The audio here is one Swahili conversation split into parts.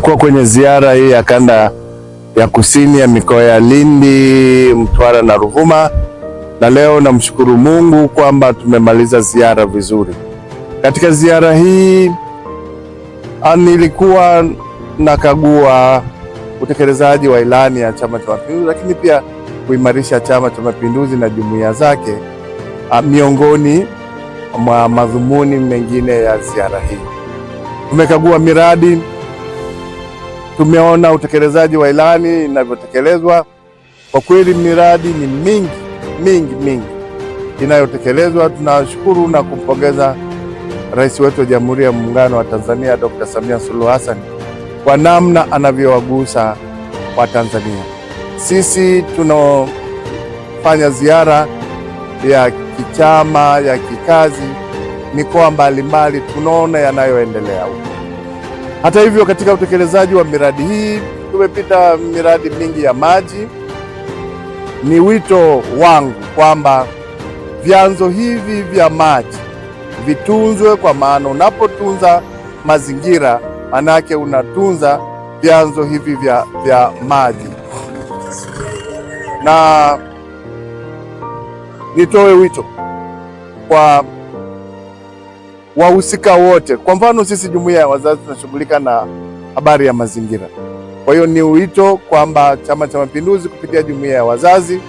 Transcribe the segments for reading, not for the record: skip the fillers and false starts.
Tumekuwa kwenye ziara hii ya kanda ya kusini ya mikoa ya Lindi, Mtwara na Ruvuma, na leo namshukuru Mungu kwamba tumemaliza ziara vizuri. Katika ziara hii nilikuwa nakagua utekelezaji wa ilani ya Chama cha Mapinduzi, lakini pia kuimarisha Chama cha Mapinduzi na jumuiya zake, miongoni mwa madhumuni mengine ya ziara hii. Tumekagua miradi, tumeona utekelezaji wa ilani inavyotekelezwa. Kwa kweli miradi ni mingi inayotekelezwa. Tunashukuru na kumpongeza Rais wetu wa Jamhuri ya Muungano wa Tanzania Dr. Samia Suluhu Hassan kwa namna anavyowagusa Watanzania. Sisi tunafanya ziara ya kichama ya kikazi mikoa mbalimbali, tunaona yanayoendelea huko. Hata hivyo, katika utekelezaji wa miradi hii tumepita miradi mingi ya maji. Ni wito wangu kwamba vyanzo hivi vya maji vitunzwe, kwa maana unapotunza mazingira manake unatunza vyanzo hivi vya maji. Na nitoe wito kwa wahusika wote. Kwa mfano, sisi jumuiya ya wazazi tunashughulika na habari ya mazingira. Kwa hiyo ni wito kwamba Chama cha Mapinduzi kupitia jumuiya ya wazazi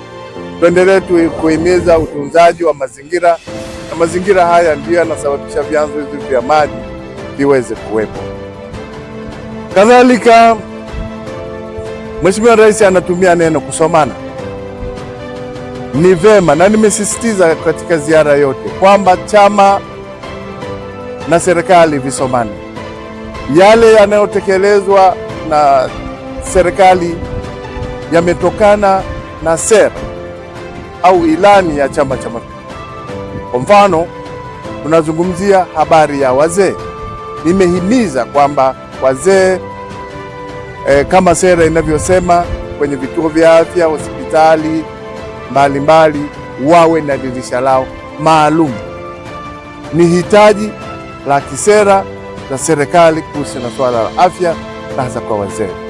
tuendelee kuhimiza utunzaji wa mazingira, na mazingira haya ndiyo yanasababisha vyanzo hivi vya maji viweze kuwepo. Kadhalika, Mheshimiwa Rais anatumia neno kusomana. Ni vema, na nimesisitiza katika ziara yote kwamba chama na serikali visomane. Yale yanayotekelezwa na serikali yametokana na sera au ilani ya Chama cha Mapinduzi. Kwa mfano, tunazungumzia habari ya wazee. Nimehimiza kwamba wazee kama sera inavyosema kwenye vituo vya afya, hospitali mbalimbali wawe na dirisha lao maalum. Ni hitaji la kisera la serikali kuhusu na swala la afya na hasa kwa wazee.